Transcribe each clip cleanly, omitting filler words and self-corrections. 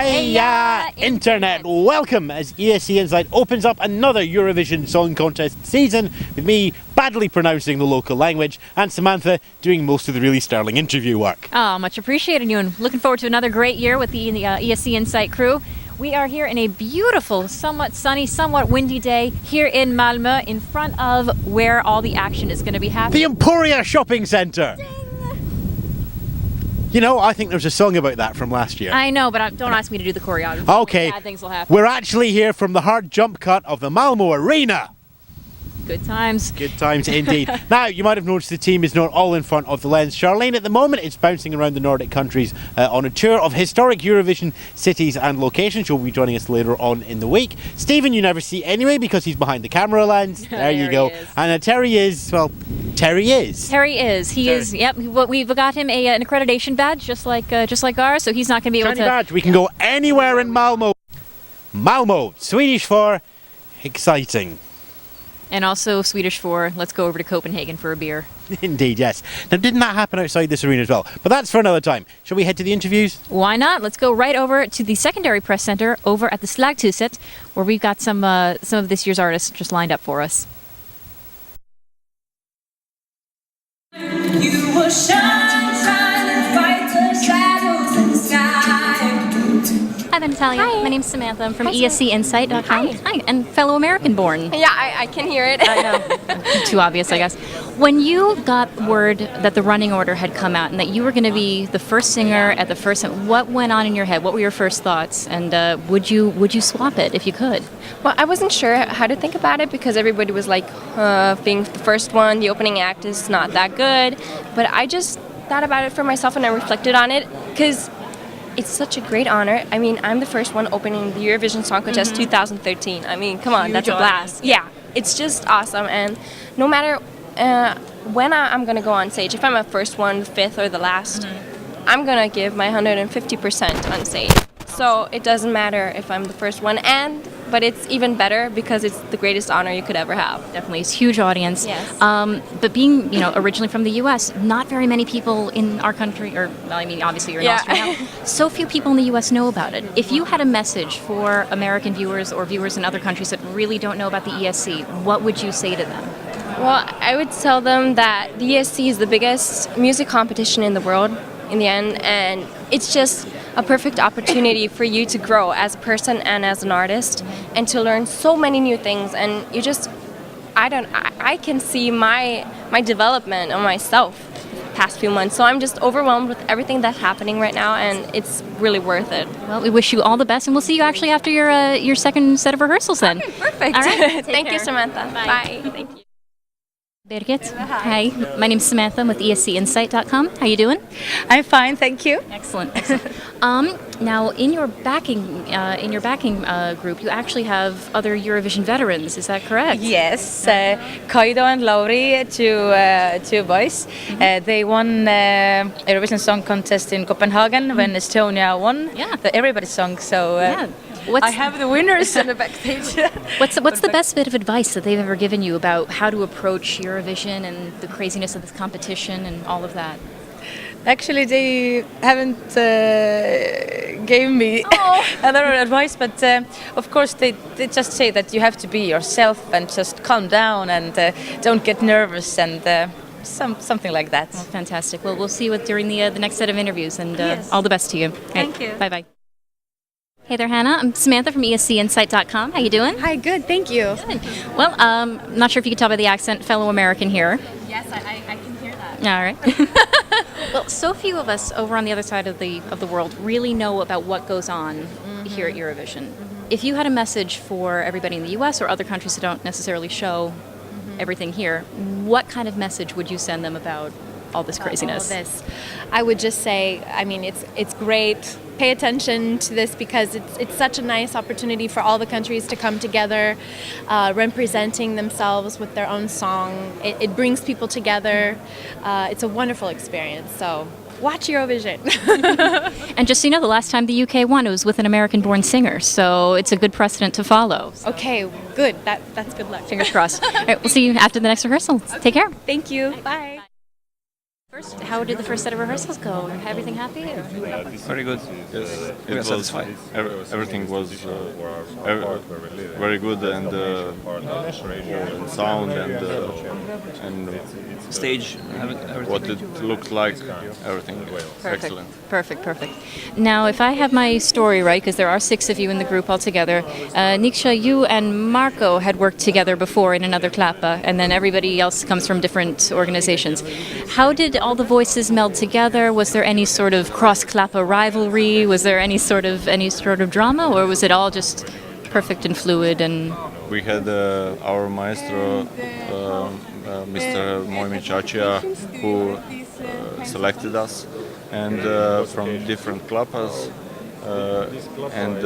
Hey Internet! Welcome as ESC Insight opens up another Eurovision Song Contest season with me badly pronouncing the local language and Samantha doing most of the really sterling interview work. Oh, much appreciated, you, and looking forward to another great year with the ESC Insight crew. We are here in a beautiful, somewhat sunny, somewhat windy day here in Malmo in front of where all the action is going to be happening. The Emporia Shopping Centre! You know, I think there's a song about that from last year. I know, but don't ask me to do the choreography. Okay, Bad things will happen. We're actually here from the hard jump cut of the Malmo Arena. Good times. Good times indeed. Now, you might have noticed the team is not all in front of the lens. Charlene, at the moment, is bouncing around the Nordic countries on a tour of historic Eurovision cities and locations. She'll be joining us later on in the week. Stephen, you never see anyway because he's behind the camera lens. There you go. And Terry is, well, Terry is. Terry is. He is. Yep. We've got him an accreditation badge, just like ours. So he's not going to be able to. Badge. We can go anywhere in Malmo. Malmo, Swedish for exciting. And also Swedish for let's go over to Copenhagen for a beer. Indeed, yes. Now, didn't that happen outside this arena as well? But that's for another time. Shall we head to the interviews? Why not? Let's go right over to the secondary press center over at the Slaghuset, where we've got some of this year's artists just lined up for us. You will shine, shine and fight the shadows in the sky. Hi there, Natalia. Hi. My name's Samantha. I'm from ESCinsight.com. Hi, and fellow American-born. Yeah, I can hear it. I know. Too obvious, I guess. When you got word that the running order had come out and that you were going to be the first singer at the first, what went on in your head? What were your first thoughts? And would you swap it if you could? Well, I wasn't sure how to think about it because everybody was like, being the first one, the opening act is not that good. But I just thought about it for myself and I reflected on it because it's such a great honor. I mean, I'm the first one opening the Eurovision Song Contest 2013. I mean, come on, that's a blast. Yeah, it's just awesome. And no matter when I'm going to go on stage, if I'm a first one, the fifth, or the last, I'm going to give my 150% on stage. So it doesn't matter if I'm the first one, but it's even better because it's the greatest honor you could ever have. Definitely, it's a huge audience. Yes. But being, originally from the U.S., not very many people in our country, obviously you're in Austria now, so few people in the U.S. know about it. If you had a message for American viewers or viewers in other countries that really don't know about the ESC, what would you say to them? Well, I would tell them that the ESC is the biggest music competition in the world in the end, and it's just a perfect opportunity for you to grow as a person and as an artist and to learn so many new things. And you just, I can see my development on myself the past few months. So I'm just overwhelmed with everything that's happening right now, and it's really worth it. Well, we wish you all the best, and we'll see you actually after your second set of rehearsals then. Okay, perfect. All right. Thank you, Samantha. Bye. Thank you. Birgit. Hi. My name's Samantha. I'm with ESCinsight.com. How you doing? I'm fine, thank you. Excellent. Now, in your backing group, you actually have other Eurovision veterans. Is that correct? Yes, Kaido and Lauri, two boys. They won Eurovision Song Contest in Copenhagen when Estonia won the Everybody song. So I have the winners in the backstage. What's the best bit of advice that they've ever given you about how to approach Eurovision and the craziness of this competition and all of that? Actually, they haven't gave me other advice, but of course they just say that you have to be yourself and just calm down and don't get nervous and something like that. Well, fantastic. Well, we'll see you during the next set of interviews, and all the best to you. Thank you. Bye-bye. Hey there, Hannah. I'm Samantha from ESCinsight.com. How you doing? Hi, good, thank you. Good. Well, not sure if you can tell by the accent, fellow American here. Yes, I can hear that. All right. Well, so few of us over on the other side of the world really know about what goes on here at Eurovision. If you had a message for everybody in the U.S. or other countries that don't necessarily show everything here, what kind of message would you send them about all this craziness? All this. I would just say, I mean, it's great. Pay attention to this because it's such a nice opportunity for all the countries to come together, representing themselves with their own song. It brings people together. It's a wonderful experience. So watch Eurovision. And just so you know, the last time the UK won, it was with an American-born singer. So it's a good precedent to follow. So. Okay, good. That's good luck. Fingers crossed. All right, we'll see you after the next rehearsal. Take care. Thank you. Bye. How did the first set of rehearsals go? Everything happy? Or? Very good. Yes, We are satisfied. everything was very good, and sound and Stage, what everything. it looked like, everything excellent. Perfect. Now, if I have my story right, because there are 6 of you in the group altogether, Niksha, you and Marco had worked together before in another Klapa, and then everybody else comes from different organizations. How did all the voices meld together? Was there any sort of cross-Klapa rivalry? Was there any sort of drama, or was it all just perfect and fluid and... We had our maestro, Mr. Mojmir Čačija, who selected us, and from different klapas, and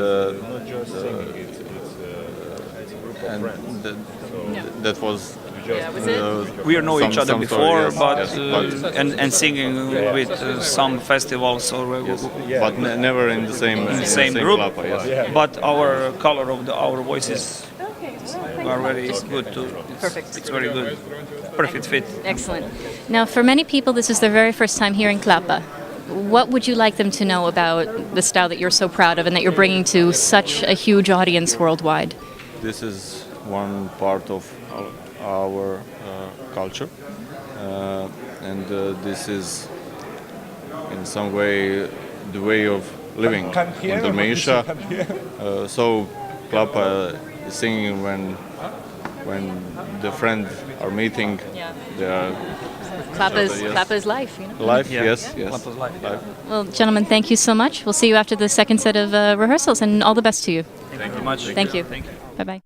that was. We know each other some before, story, yes, but and singing with some festivals or but never in the same group. klapa, yes. But our color of our voices are very good too. Perfect. It's very good. Perfect fit. Excellent. Now, for many people, this is their very first time hearing Klapa. What would you like them to know about the style that you're so proud of and that you're bringing to such a huge audience worldwide? This is one part of our culture, and this is in some way the way of living in Dalmatia. So Klapa is singing when the friends are meeting. They are Klapa is life, you know? life. Yeah. Yes. Klapa's life. Well, gentlemen, thank you so much. We'll see you after the second set of rehearsals, and all the best to you. Thank you very much. Thank you. Thank you. Bye-bye.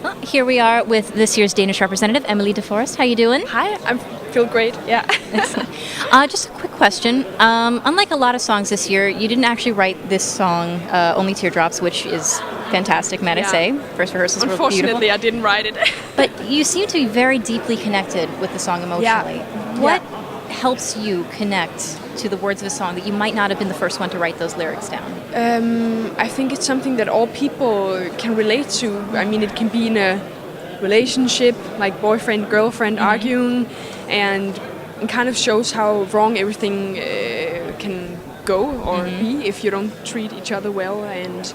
Well, here we are with this year's Danish representative, Emily de Forest. How you doing? Hi, I feel great. Yeah. Just a quick question. Unlike a lot of songs this year, you didn't actually write this song, Only Teardrops, which is fantastic, might I say. First rehearsals were beautiful. Unfortunately, I didn't write it. But you seem to be very deeply connected with the song emotionally. What helps you connect to the words of a song that you might not have been the first one to write those lyrics down? I think it's something that all people can relate to. I mean, it can be in a relationship, like boyfriend, girlfriend arguing, and it kind of shows how wrong everything can go or be if you don't treat each other well, and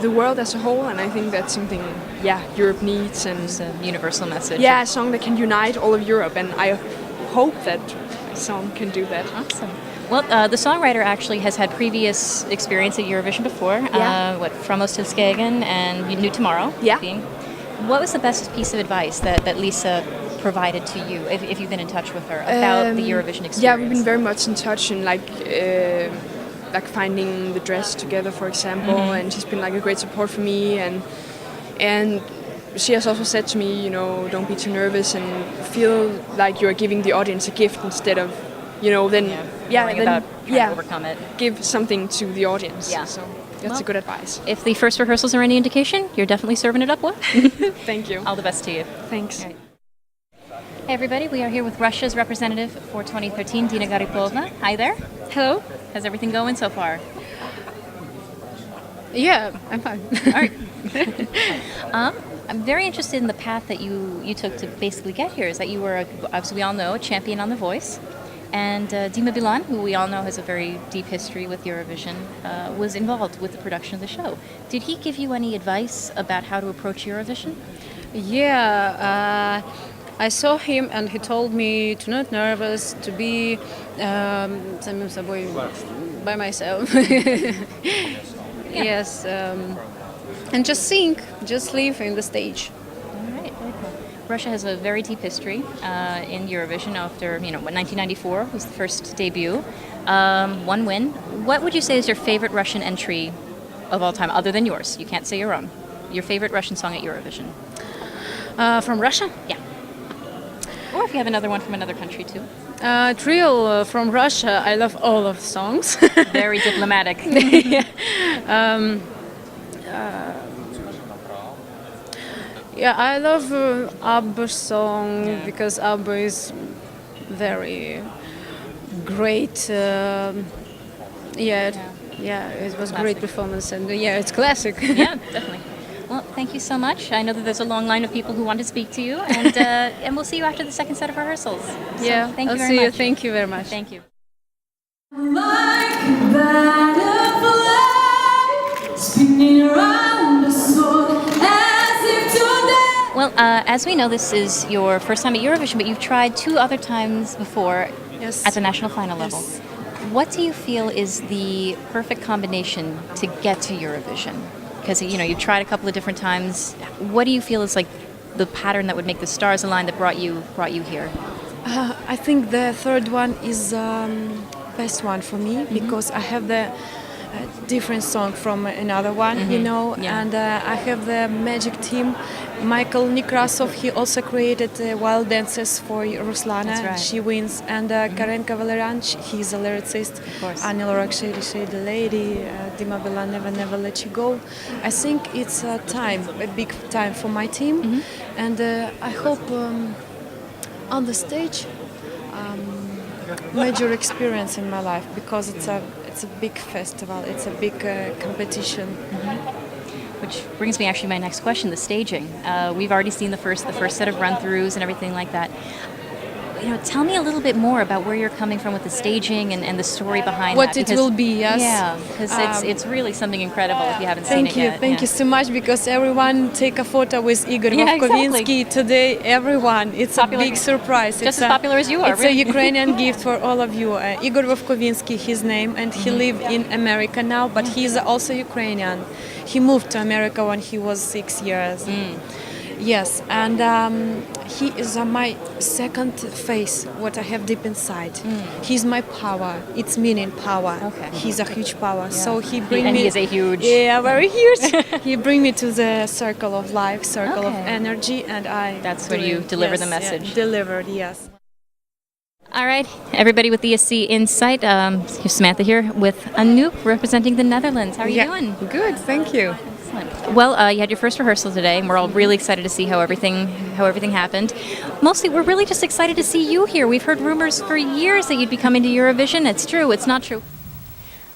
the world as a whole. And I think that's something Europe needs, and It's a universal message. a song that can unite all of Europe, and I hope that my song can do that. Awesome. Well, the songwriter actually has had previous experience at Eurovision before. From Ost til Skagen and New Tomorrow. Yeah. What was the best piece of advice that Lisa provided to you, if you've been in touch with her, about the Eurovision experience? Yeah, we've been very much in touch, and like finding the dress together, for example, and she's been like a great support for me, and she has also said to me, you know, don't be too nervous and feel like you're giving the audience a gift instead of, you know, then overcome it. give something to the audience. Yeah. So that's a good advice. If the first rehearsals are any indication, you're definitely serving it up well. Thank you. All the best to you. Thanks. All right. Hey everybody, we are here with Russia's representative for 2013, Dina Garipovna. Hi there. Hello. How's everything going so far? Yeah, I'm fine. All right. I'm very interested in the path that you took to basically get here. Is that you were, as we all know, a champion on The Voice. And Dima Bilan, who we all know has a very deep history with Eurovision, was involved with the production of the show. Did he give you any advice about how to approach Eurovision? Yeah, I saw him and he told me to not nervous, to be самим собой by myself. Yes, and just sing, just live in the stage. All right, very cool. Russia has a very deep history in Eurovision. After 1994 was the first debut, one win. What would you say is your favorite Russian entry of all time, other than yours? You can't say your own. Your favorite Russian song at Eurovision? From Russia? Yeah. Or if you have another one from another country too. Trio from Russia. I love all of the songs. Very diplomatic. Yeah, I love ABBA's song because ABBA is very great. It was Classic. great performance, and it's classic. Yeah, definitely. Well, thank you so much. I know that there's a long line of people who want to speak to you, and and we'll see you after the second set of rehearsals. Yeah, So, thank I'll you very see you. much. Thank you very much. Thank you. Like a butterfly spinning around the sun as if today. Well, as we know, this is your first time at Eurovision, but you've tried 2 other times before Yes. at the national final level. What do you feel is the perfect combination to get to Eurovision? Because you've tried a couple of different times. What do you feel is like the pattern that would make the stars align that brought you here? I think the third one is best one for me because I have the different song from another one, Yeah. and I have the magic team. Michael Nekrasov, he also created Wild Dances for Ruslana. That's right. She wins. And Karenka Valeran, he's a lyricist. Of course. Anil Raksheri, the lady. Dima Bila, Never Never Let You Go. I think it's a big time for my team. And I hope on the stage, major experience in my life because it's a big festival, it's a big competition. Which brings me actually to my next question, the staging. We've already seen the first set of run-throughs and everything like that. Tell me a little bit more about where you're coming from with the staging and the story behind What that. it will be, yes. Yeah, because it's really something incredible if you haven't seen it yet. Thank you so much because everyone take a photo with Igor Vovkovinsky today. Everyone, it's Popular. a big surprise. Just as popular as you are, It's really. a Ukrainian gift for all of you. Igor Vovkovinsky, his name, and he lives in America now, but he's also Ukrainian. He moved to America when he was 6 years. Yes, and he is my second face, what I have deep inside. He's my power. It's meaning power. Okay. He's a huge power. So he bring And me. he is a huge... Yeah, very huge. He bring me to the circle of life, circle of Okay. energy, and That's when you deliver the message. Delivered, yes. All right, everybody with ESC Insight. Samantha here with Anouk representing the Netherlands. How are you doing? Good, thank you. Excellent. Well, you had your first rehearsal today, and we're all really excited to see how everything happened. Mostly, we're really just excited to see you here. We've heard rumors for years that you'd be coming to Eurovision. It's true. It's not true.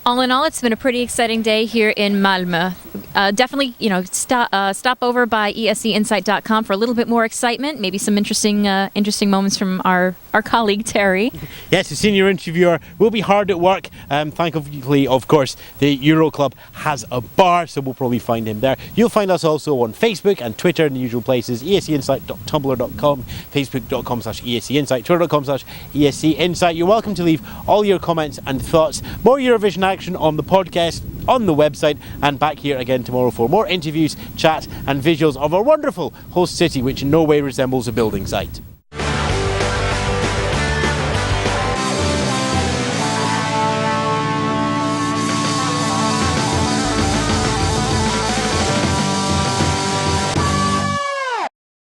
All in all, it's been a pretty exciting day here in Malmo. Definitely, stop over by escinsight.com for a little bit more excitement, maybe some interesting moments from our colleague Terry. Yes, the senior interviewer will be hard at work. Thankfully, of course, the Euro Club has a bar, so we'll probably find him there. You'll find us also on Facebook and Twitter in the usual places, escinsight.tumblr.com, facebook.com/escinsight, twitter.com/escinsight. You're welcome to leave all your comments and thoughts. More Eurovision action on the podcast, on the website, and back here again tomorrow for more interviews, chat and visuals of our wonderful host city, which in no way resembles a building site.